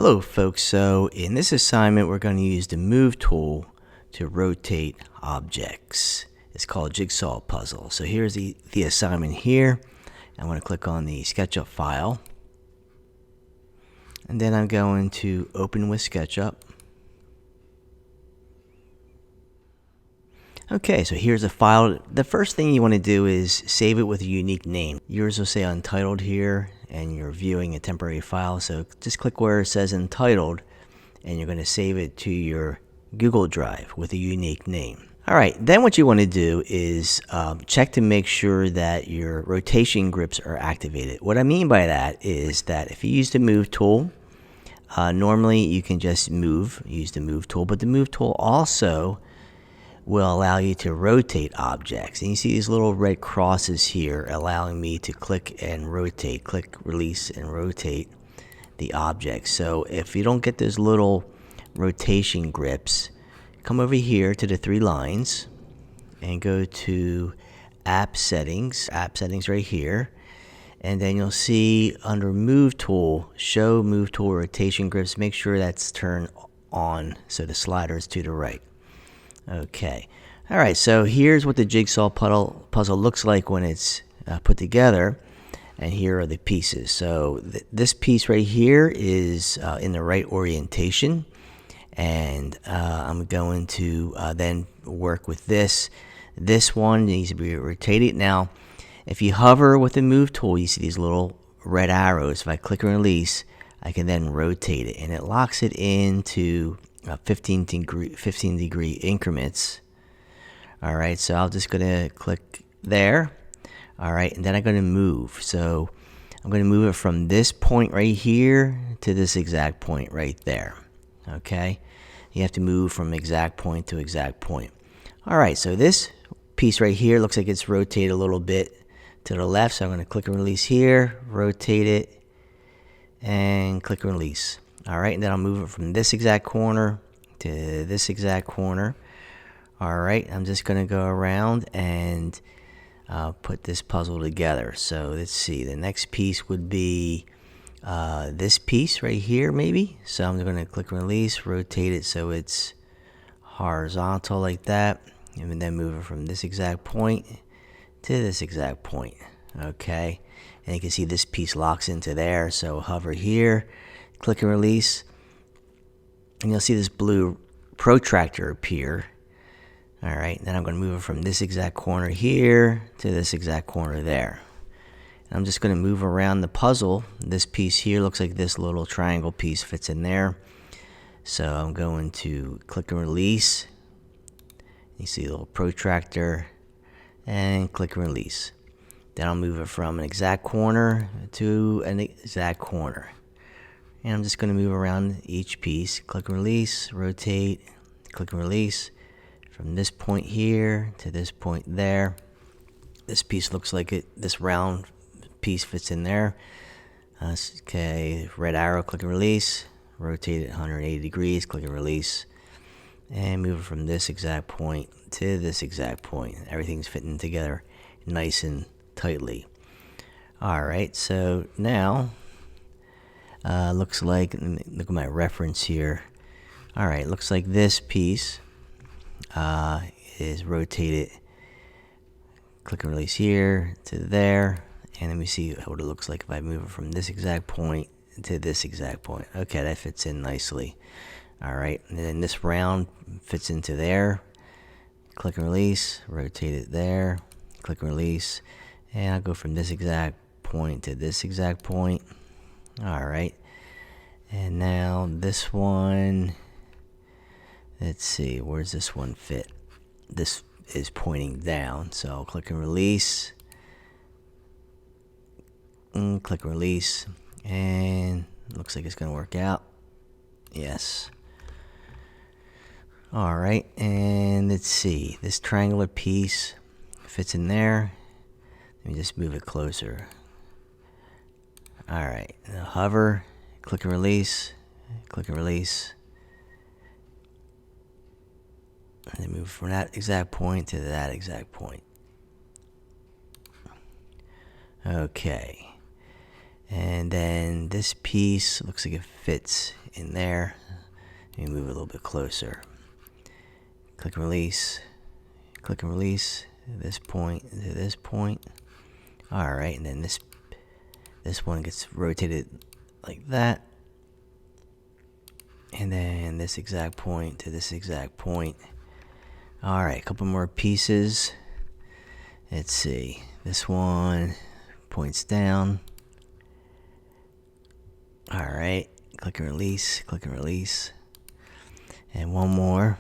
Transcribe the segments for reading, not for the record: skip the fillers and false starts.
Hello folks, so in this assignment we're going to use the move tool to rotate objects. It's called Jigsaw Puzzle. So here's the assignment here. I'm going to click on the SketchUp file, and then I'm going to open with SketchUp. Okay, so here's the file. The first thing you want to do is save it with a unique name. Yours will say Untitled here, and you're viewing a temporary file. So just click where it says Untitled, and you're going to save it to your Google Drive with a unique name. Alright, then what you want to do is check to make sure that your rotation grips are activated. What I mean by that is that if you use the Move tool, normally you can just use the Move tool, but the Move tool also will allow you to rotate objects. And you see these little red crosses here allowing me to click and rotate, click, release, and rotate the object. So if you don't get those little rotation grips, come over here to the three lines and go to App Settings right here. And then you'll see under Move Tool, Show Move Tool Rotation Grips. Make sure that's turned on so the slider is to the right. Okay. Alright, so here's what the jigsaw puzzle looks like when it's put together. And here are the pieces. So this piece right here is in the right orientation. And I'm going to then work with this. This one needs to be rotated. Now, if you hover with the Move tool, you see these little red arrows. If I click and release, I can then rotate it. And it locks it into 15 degree increments. Alright, so I'm just going to click there. Alright, and then I'm going to move. So I'm going to move it from this point right here to this exact point right there. Okay, you have to move from exact point to exact point. Alright, so this piece right here looks like it's rotated a little bit to the left. So I'm going to click and release here, rotate it, and click and release. Alright, and then I'll move it from this exact corner to this exact corner. Alright, I'm just going to go around and put this puzzle together. So let's see, the next piece would be this piece right here maybe. So I'm going to click and release, rotate it so it's horizontal like that, and then move it from this exact point to this exact point. Okay, and you can see this piece locks into there. So hover here, click and release, and you'll see this blue protractor appear. Alright, then I'm going to move it from this exact corner here to this exact corner there. And I'm just going to move around the puzzle. This piece here looks like this little triangle piece fits in there. So I'm going to click and release. You see the little protractor, and click and release. Then I'll move it from an exact corner to an exact corner. And I'm just going to move around each piece. Click and release, rotate, click and release. From this point here to this point there. This piece looks like this round piece fits in there. Okay, red arrow, click and release. Rotate it 180 degrees, click and release. And move it from this exact point to this exact point. Everything's fitting together nice and tightly. Alright, so now looks like, look at my reference here. Alright, looks like this piece is rotated. Click and release here to there. And let me see what it looks like if I move it from this exact point to this exact point. Okay, that fits in nicely. Alright, and then this round fits into there. Click and release, rotate it there, click and release, and I'll go from this exact point to this exact point. Alright, and now this one, let's see, where's this one fit? This is pointing down, so I'll click and release, click and release, and looks like it's going to work out. Yes. Alright, and let's see, this triangular piece fits in there. Let me just move it closer. Alright, now hover, click and release, click and release. And then move from that exact point to that exact point. Okay. And then this piece looks like it fits in there. Let me move it a little bit closer. Click and release. Click and release. This point to this point. Alright, and then this one gets rotated like that. And then this exact point to this exact point. Alright, a couple more pieces. Let's see. This one points down. Alright, click and release, click and release. And one more.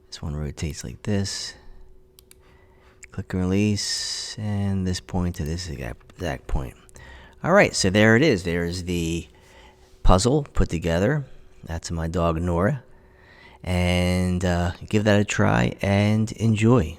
This one rotates like this. Click and release. And this point to this exact point. Alright, so there it is. There's the puzzle put together. That's my dog Nora. And give that a try and enjoy.